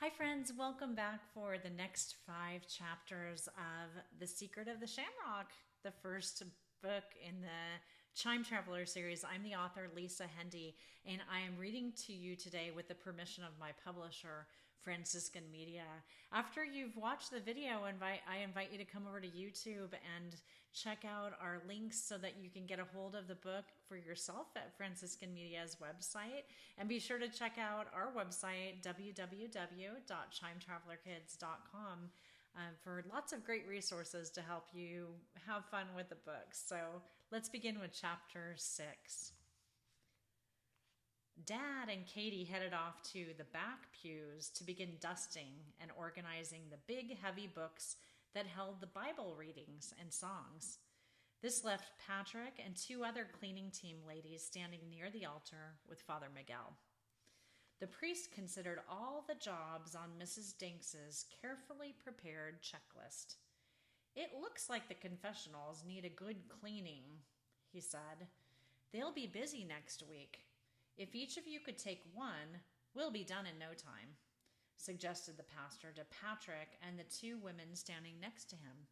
Hi, friends. Welcome back for the next 5 chapters of The Secret of the Shamrock, the first book in the Chime Travelers series. I'm the author, Lisa Hendey, and I am reading to you today with the permission of my publisher, Franciscan Media. After you've watched the video, I invite you to come over to YouTube and check out our links so that you can get a hold of the book for yourself at Franciscan Media's website. And be sure to check out our website, www.chimetravelerkids.com, for lots of great resources to help you have fun with the books. So let's begin with chapter 6. Dad and Katie headed off to the back pews to begin dusting and organizing the big, heavy books that held the Bible readings and songs. This left Patrick and 2 other cleaning team ladies standing near the altar with Father Miguel. The priest considered all the jobs on Mrs. Dinks's carefully prepared checklist. "It looks like the confessionals need a good cleaning," he said. "They'll be busy next week. If each of you could take one, we'll be done in no time," suggested the pastor to Patrick and the 2 women standing next to him.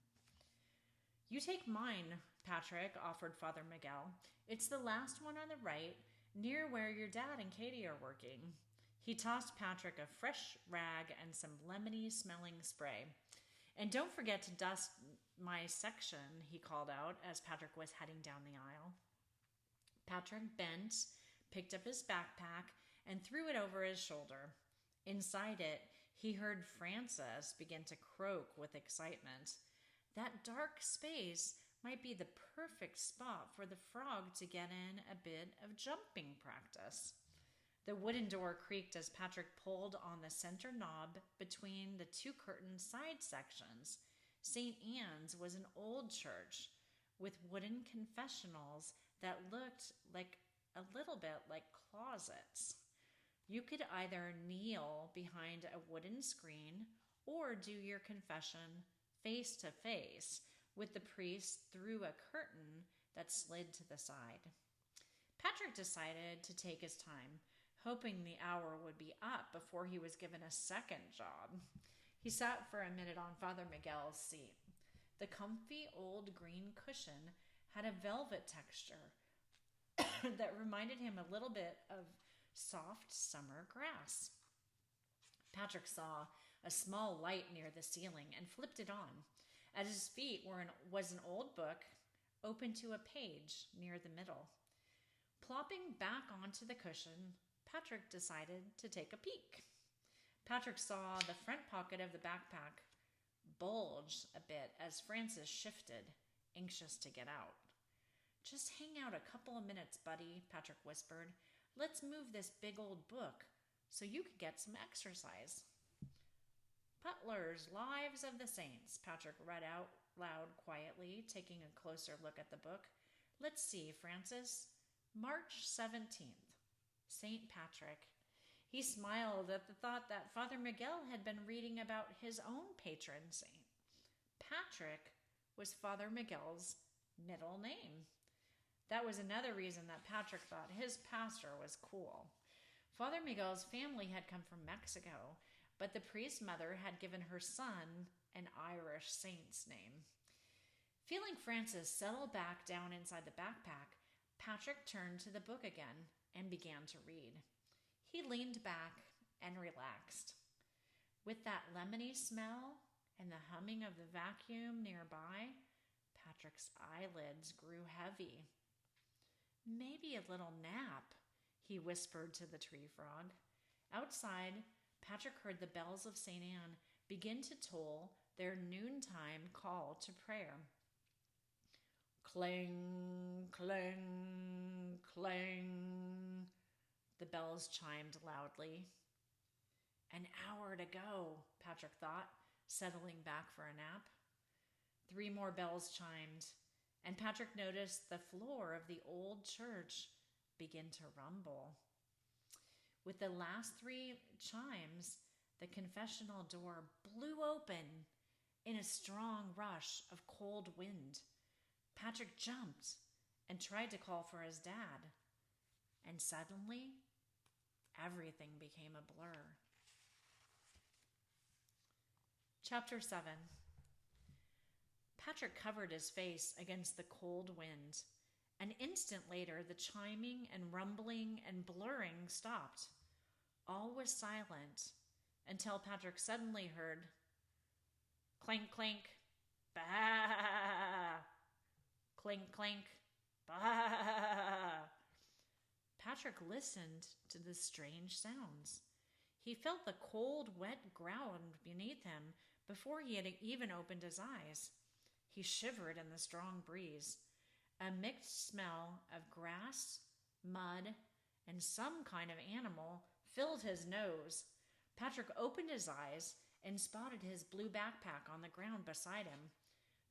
"You take mine," Patrick offered Father Miguel. "It's the last one on the right, near where your dad and Katie are working." He tossed Patrick a fresh rag and some lemony-smelling spray. "And don't forget to dust my section," he called out as Patrick was heading down the aisle. Patrick bent, picked up his backpack, and threw it over his shoulder. Inside it, he heard Francis begin to croak with excitement. That dark space might be the perfect spot for the frog to get in a bit of jumping practice. The wooden door creaked as Patrick pulled on the center knob between the 2 curtain side sections. St. Anne's was an old church with wooden confessionals that looked like a little bit like closets. You could either kneel behind a wooden screen or do your confession face to face with the priest through a curtain that slid to the side. Patrick decided to take his time, hoping the hour would be up before he was given a second job. He sat for a minute on Father Miguel's seat. The comfy old green cushion had a velvet texture that reminded him a little bit of soft summer grass. Patrick saw a small light near the ceiling and flipped it on. At his feet was an old book, open to a page near the middle. Plopping back onto the cushion, Patrick decided to take a peek. Patrick saw the front pocket of the backpack bulge a bit as Francis shifted, anxious to get out. "Just hang out a couple of minutes, buddy," Patrick whispered. "Let's move this big old book so you can get some exercise." "Butler's Lives of the Saints," Patrick read out loud quietly, taking a closer look at the book. "Let's see, Francis. March 17th, St. Patrick." He smiled at the thought that Father Miguel had been reading about his own patron saint. Patrick was Father Miguel's middle name. That was another reason that Patrick thought his pastor was cool. Father Miguel's family had come from Mexico, but the priest's mother had given her son an Irish saint's name. Feeling Francis settle back down inside the backpack, Patrick turned to the book again and began to read. He leaned back and relaxed. With that lemony smell and the humming of the vacuum nearby, Patrick's eyelids grew heavy. "Maybe a little nap," he whispered to the tree frog. Outside, Patrick heard the bells of St. Anne begin to toll their noontime call to prayer. Clang, clang, clang. The bells chimed loudly. An hour to go, Patrick thought, settling back for a nap. 3 more bells chimed, and Patrick noticed the floor of the old church begin to rumble. With the last 3 chimes, the confessional door blew open in a strong rush of cold wind. Patrick jumped and tried to call for his dad, and suddenly everything became a blur. Chapter 7. Patrick covered his face against the cold wind. An instant later, the chiming and rumbling and blurring stopped. All was silent until Patrick suddenly heard clink, clink, bah! Clink, clink, bah! Patrick listened to the strange sounds. He felt the cold, wet ground beneath him before he had even opened his eyes. He shivered in the strong breeze. A mixed smell of grass, mud, and some kind of animal filled his nose. Patrick opened his eyes and spotted his blue backpack on the ground beside him.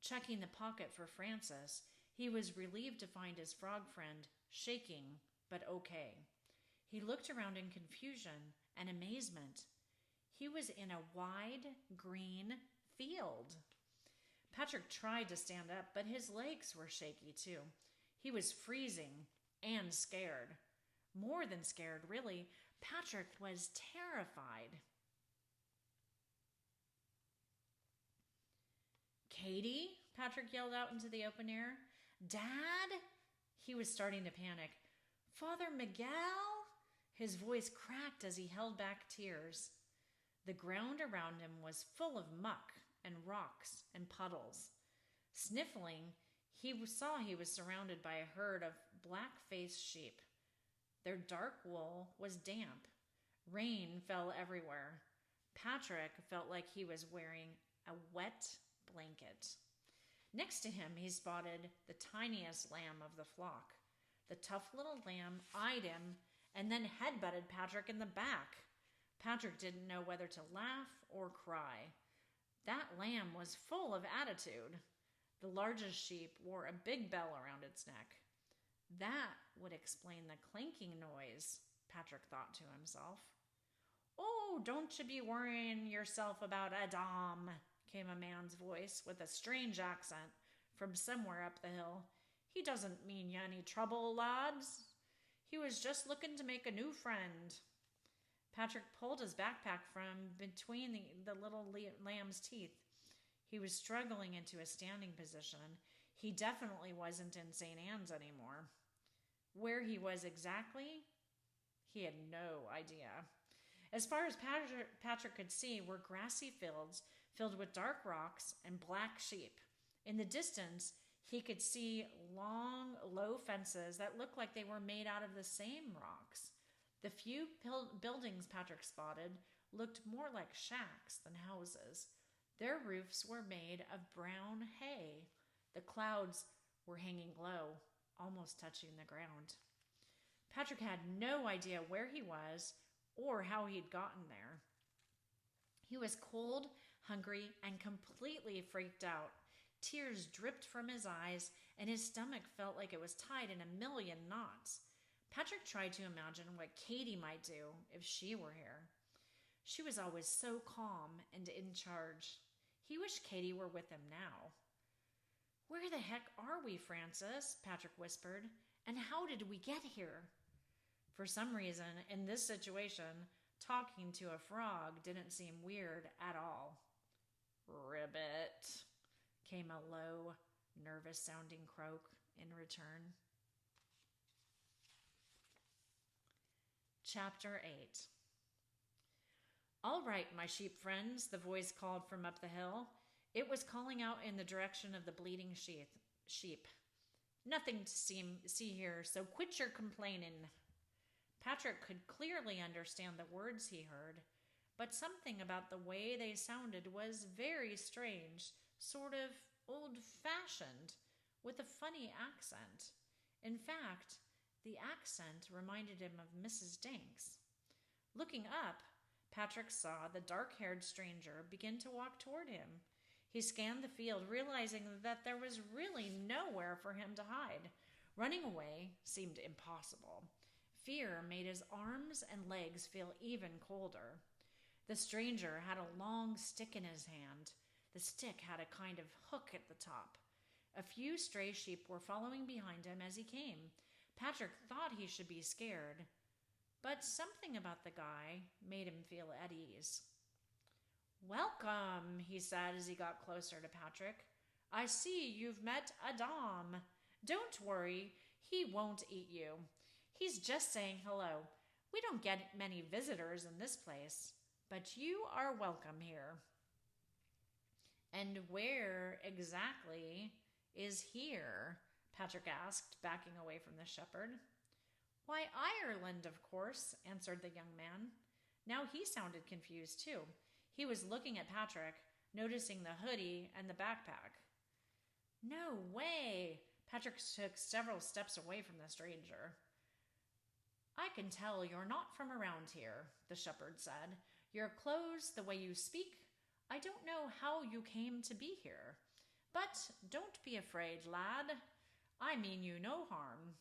Checking the pocket for Francis, he was relieved to find his frog friend shaking, but okay. He looked around in confusion and amazement. He was in a wide, green field. Patrick tried to stand up, but his legs were shaky too. He was freezing and scared. More than scared, really. Patrick was terrified. "Katie?" Patrick yelled out into the open air. "Dad?" He was starting to panic. "Father Miguel?" His voice cracked as he held back tears. The ground around him was full of muck and rocks and puddles. Sniffling, he saw he was surrounded by a herd of black-faced sheep. Their dark wool was damp. Rain fell everywhere. Patrick felt like he was wearing a wet blanket. Next to him, he spotted the tiniest lamb of the flock. The tough little lamb eyed him and then headbutted Patrick in the back. Patrick didn't know whether to laugh or cry. That lamb was full of attitude. The largest sheep wore a big bell around its neck. That would explain the clanking noise, Patrick thought to himself. "Oh, don't you be worrying yourself about Adam," came a man's voice with a strange accent from somewhere up the hill. "He doesn't mean you any trouble, lads. He was just looking to make a new friend." Patrick pulled his backpack from between the little lamb's teeth. He was struggling into a standing position. He definitely wasn't in St. Anne's anymore. Where he was exactly, he had no idea. As far as Patrick could see were grassy fields filled with dark rocks and black sheep. In the distance, he could see long, low fences that looked like they were made out of the same rocks. The few buildings Patrick spotted looked more like shacks than houses. Their roofs were made of brown hay. The clouds were hanging low, almost touching the ground. Patrick had no idea where he was or how he'd gotten there. He was cold, hungry, and completely freaked out. Tears dripped from his eyes, and his stomach felt like it was tied in a million knots. Patrick tried to imagine what Katie might do if she were here. She was always so calm and in charge. He wished Katie were with him now. "Where the heck are we, Francis?" Patrick whispered. "And how did we get here?" For some reason, in this situation, talking to a frog didn't seem weird at all. "Ribbit," came a low, nervous-sounding croak in return. Chapter 8. "All right, my sheep friends," the voice called from up the hill. It was calling out in the direction of the bleeding sheep. "Nothing to see here, so quit your complaining." Patrick could clearly understand the words he heard, but something about the way they sounded was very strange, sort of old-fashioned, with a funny accent. In fact, the accent reminded him of Mrs. Danks. Looking up, Patrick saw the dark-haired stranger begin to walk toward him. He scanned the field, realizing that there was really nowhere for him to hide. Running away seemed impossible. Fear made his arms and legs feel even colder. The stranger had a long stick in his hand. The stick had a kind of hook at the top. A few stray sheep were following behind him as he came. Patrick thought he should be scared, but something about the guy made him feel at ease. "Welcome," he said as he got closer to Patrick. "I see you've met Adam. Don't worry, he won't eat you. He's just saying hello. We don't get many visitors in this place, but you are welcome here." "And where exactly is here?" Patrick asked, backing away from the shepherd. "Why, Ireland, of course," answered the young man. Now he sounded confused, too. He was looking at Patrick, noticing the hoodie and the backpack. "No way!" Patrick took several steps away from the stranger. "I can tell you're not from around here," the shepherd said. "Your clothes, the way you speak, I don't know how you came to be here. But don't be afraid, lad. I mean you no harm.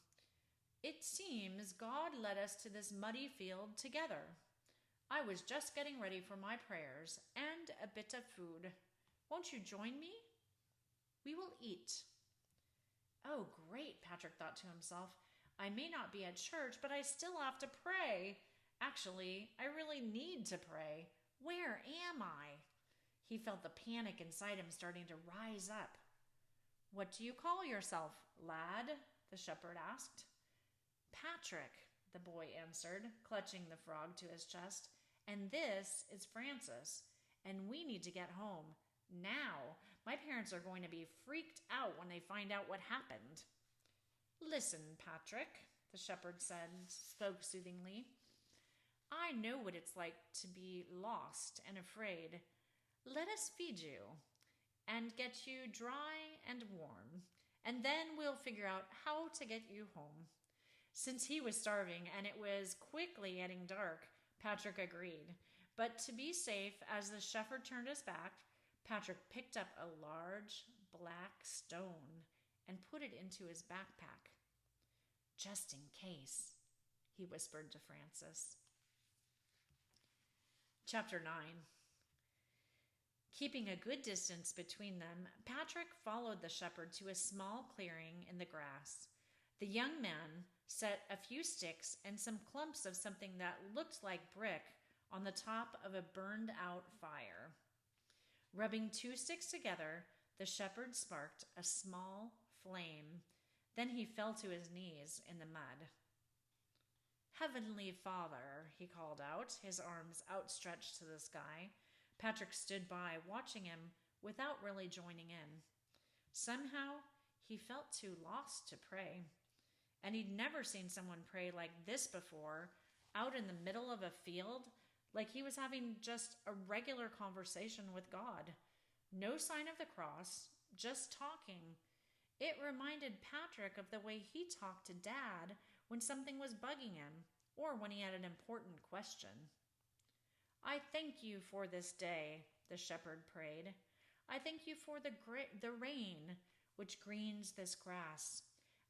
It seems God led us to this muddy field together. I was just getting ready for my prayers and a bit of food. Won't you join me? We will eat." "Oh, great," Patrick thought to himself. "I may not be at church, but I still have to pray. Actually, I really need to pray. Where am I?" He felt the panic inside him starting to rise up. "What do you call yourself, lad?" the shepherd asked. "Patrick," the boy answered, clutching the frog to his chest. "And this is Francis, and we need to get home. Now, my parents are going to be freaked out when they find out what happened." "Listen, Patrick," the shepherd spoke soothingly. "I know what it's like to be lost and afraid. Let us feed you and get you dry and warm, and then we'll figure out how to get you home." Since he was starving and it was quickly getting dark, Patrick agreed. But to be safe, as the shepherd turned his back, Patrick picked up a large black stone and put it into his backpack. "Just in case," he whispered to Francis. Chapter 9. Keeping a good distance between them, Patrick followed the shepherd to a small clearing in the grass. The young man set a few sticks and some clumps of something that looked like brick on the top of a burned-out fire. Rubbing 2 sticks together, the shepherd sparked a small flame. Then he fell to his knees in the mud. "Heavenly Father," he called out, his arms outstretched to the sky. Patrick stood by, watching him without really joining in. Somehow, he felt too lost to pray. And he'd never seen someone pray like this before, out in the middle of a field, like he was having just a regular conversation with God. No sign of the cross, just talking. It reminded Patrick of the way he talked to Dad when something was bugging him, or when he had an important question. "I thank you for this day," the shepherd prayed. "I thank you for the rain which greens this grass.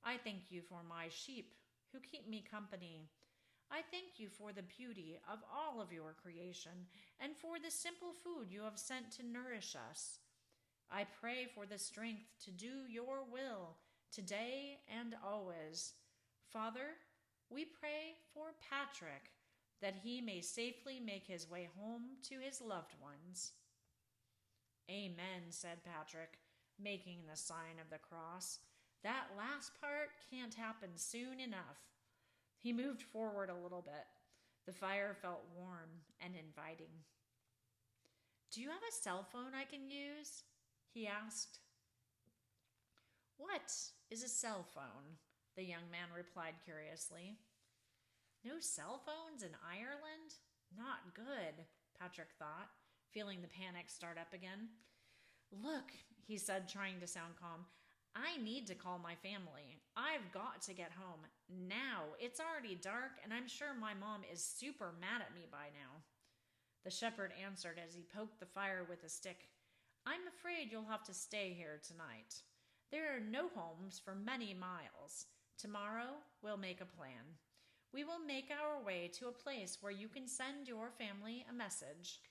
I thank you for my sheep who keep me company. I thank you for the beauty of all of your creation and for the simple food you have sent to nourish us. I pray for the strength to do your will today and always. Father, we pray for Patrick, that he may safely make his way home to his loved ones." "Amen," said Patrick, making the sign of the cross. "That last part can't happen soon enough." He moved forward a little bit. The fire felt warm and inviting. "Do you have a cell phone I can use?" he asked. "What is a cell phone?" the young man replied curiously. "No cell phones in Ireland? Not good," Patrick thought, feeling the panic start up again. "Look," he said, trying to sound calm, "I need to call my family. I've got to get home. Now. It's already dark, and I'm sure my mom is super mad at me by now." The shepherd answered as he poked the fire with a stick. "I'm afraid you'll have to stay here tonight. There are no homes for many miles. Tomorrow, we'll make a plan. We will make our way to a place where you can send your family a message."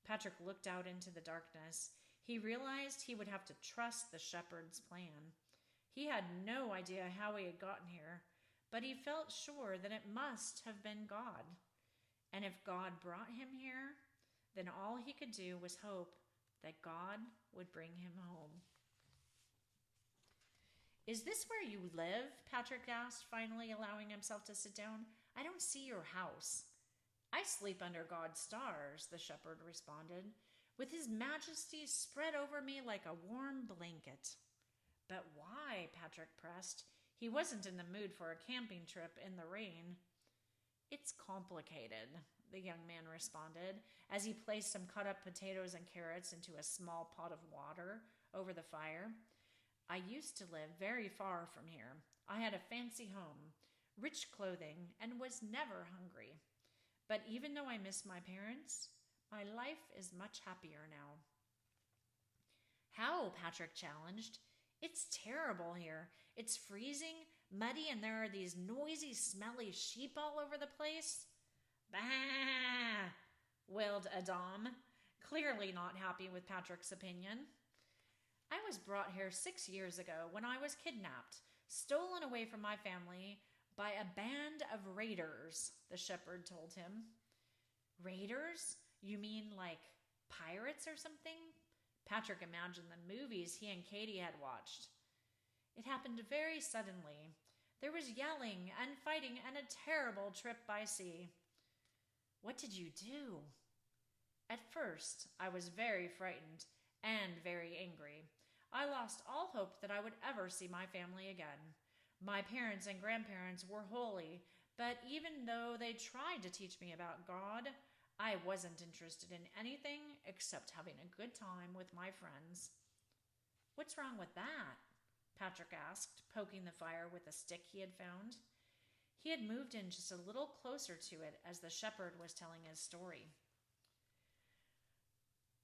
Patrick looked out into the darkness. He realized he would have to trust the shepherd's plan. He had no idea how he had gotten here, but he felt sure that it must have been God. And if God brought him here, then all he could do was hope that God would bring him home. "Is this where you live?" Patrick asked, finally allowing himself to sit down. "I don't see your house." "I sleep under God's stars," the shepherd responded, "with his majesty spread over me like a warm blanket." "But why?" Patrick pressed. He wasn't in the mood for a camping trip in the rain. "It's complicated," the young man responded, as he placed some cut-up potatoes and carrots into a small pot of water over the fire. "I used to live very far from here. I had a fancy home, rich clothing, and was never hungry. But even though I miss my parents, my life is much happier now." "How?" Patrick challenged. "It's terrible here. It's freezing, muddy, and there are these noisy, smelly sheep all over the place." "Bah!" wailed Adam, clearly not happy with Patrick's opinion. "I was brought here 6 years ago when I was kidnapped, stolen away from my family by a band of raiders," the shepherd told him. "Raiders? You mean like pirates or something?" Patrick imagined the movies he and Katie had watched. "It happened very suddenly. There was yelling and fighting and a terrible trip by sea." "What did you do?" "At first, I was very frightened and very angry. I lost all hope that I would ever see my family again. My parents and grandparents were holy, but even though they tried to teach me about God, I wasn't interested in anything except having a good time with my friends." "What's wrong with that?" Patrick asked, poking the fire with a stick he had found. He had moved in just a little closer to it as the shepherd was telling his story.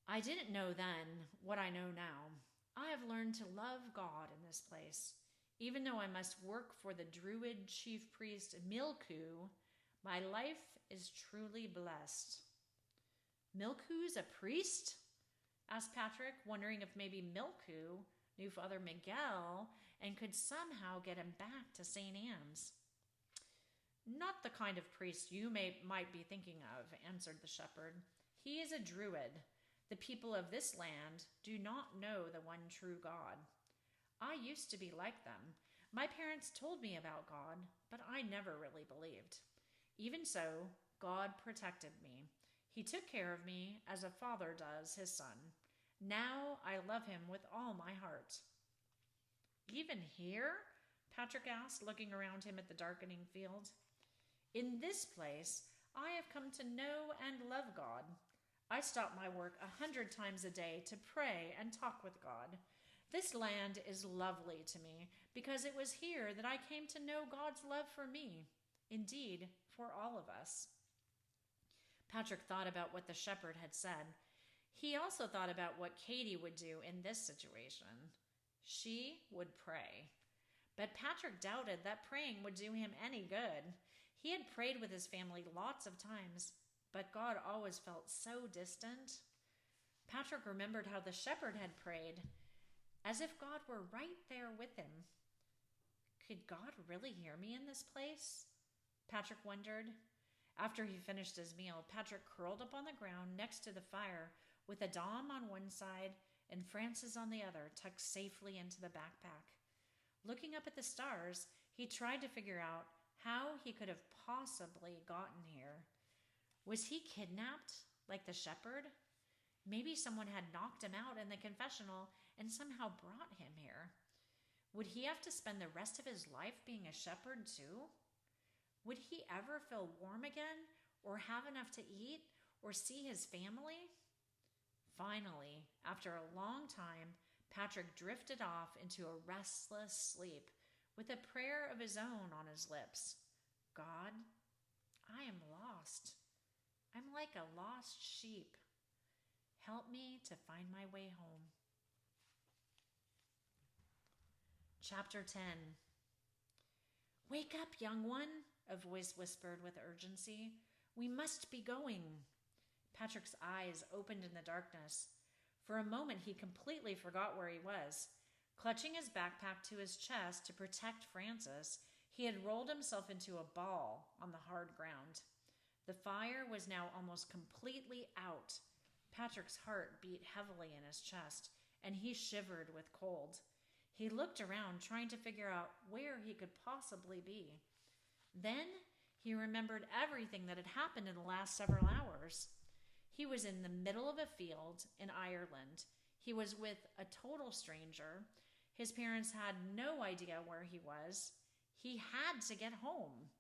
"I didn't know then what I know now. I have learned to love God in this place. Even though I must work for the Druid chief priest Milku, my life is truly blessed." "Milku's a priest?" asked Patrick, wondering if maybe Milku knew Father Miguel and could somehow get him back to St. Anne's. "Not the kind of priest you might be thinking of," answered the shepherd. "He is a Druid. The people of this land do not know the one true God. I used to be like them. My parents told me about God, but I never really believed. Even so, God protected me. He took care of me as a father does his son. Now I love him with all my heart." "Even here?" Patrick asked, looking around him at the darkening field. "In this place, I have come to know and love God. I stop my work 100 times a day to pray and talk with God. This land is lovely to me because it was here that I came to know God's love for me, indeed, for all of us." Patrick thought about what the shepherd had said. He also thought about what Katie would do in this situation. She would pray. But Patrick doubted that praying would do him any good. He had prayed with his family lots of times, but God always felt so distant. Patrick remembered how the shepherd had prayed, as if God were right there with him. Could God really hear me in this place? Patrick wondered. After he finished his meal, Patrick curled up on the ground next to the fire with Adam on one side and Francis on the other, tucked safely into the backpack. Looking up at the stars, he tried to figure out how he could have possibly gotten here. Was he kidnapped like the shepherd? Maybe someone had knocked him out in the confessional and somehow brought him here. Would he have to spend the rest of his life being a shepherd too? Would he ever feel warm again, or have enough to eat, or see his family? Finally, after a long time, Patrick drifted off into a restless sleep with a prayer of his own on his lips. God, I am lost. I'm like a lost sheep. Help me to find my way home. Chapter 10. Wake up, young one, a voice whispered with urgency. We must be going. Patrick's eyes opened in the darkness. For a moment, he completely forgot where he was. Clutching his backpack to his chest to protect Francis, he had rolled himself into a ball on the hard ground. The fire was now almost completely out, Patrick's heart beat heavily in his chest, and he shivered with cold. He looked around, trying to figure out where he could possibly be. Then he remembered everything that had happened in the last several hours. He was in the middle of a field in Ireland. He was with a total stranger. His parents had no idea where he was. He had to get home.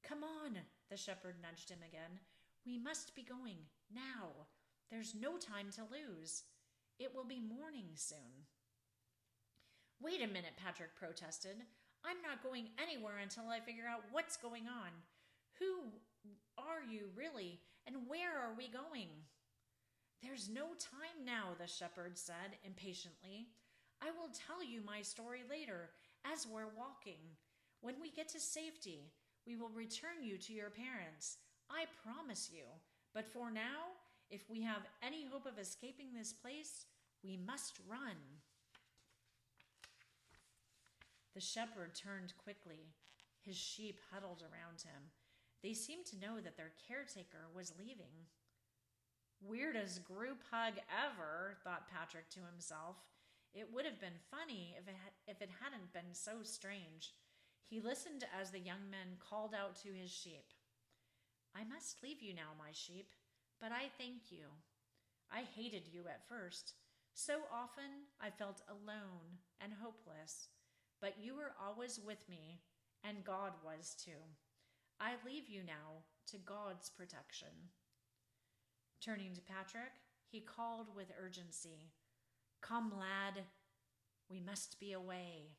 "Come on," the shepherd nudged him again. "We must be going, now. There's no time to lose. It will be morning soon." "Wait a minute," Patrick protested. "I'm not going anywhere until I figure out what's going on. Who are you, really, and where are we going?" "There's no time now," the shepherd said impatiently. "I will tell you my story later, as we're walking. When we get to safety, we will return you to your parents. I promise you. But for now, if we have any hope of escaping this place, we must run." The shepherd turned quickly. His sheep huddled around him. They seemed to know that their caretaker was leaving. "Weirdest group hug ever," thought Patrick to himself. It would have been funny if it hadn't been so strange. He listened as the young man called out to his sheep. "I must leave you now, my sheep, but I thank you. I hated you at first. So often I felt alone and hopeless, but you were always with me, and God was too. I leave you now to God's protection." Turning to Patrick, he called with urgency, "Come, lad, we must be away."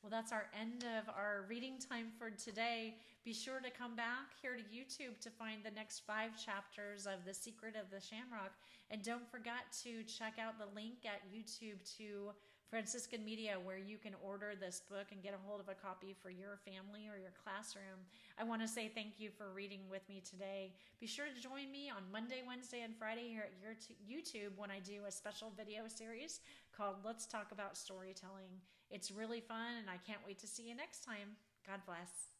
Well, that's our end of our reading time for today. Be sure to come back here to YouTube to find the next 5 chapters of The Secret of the Shamrock. And don't forget to check out the link at YouTube to Franciscan Media, where you can order this book and get a hold of a copy for your family or your classroom. I want to say thank you for reading with me today. Be sure to join me on Monday, Wednesday, and Friday here at your YouTube when I do a special video series called Let's Talk About Storytelling. It's really fun, and I can't wait to see you next time. God bless.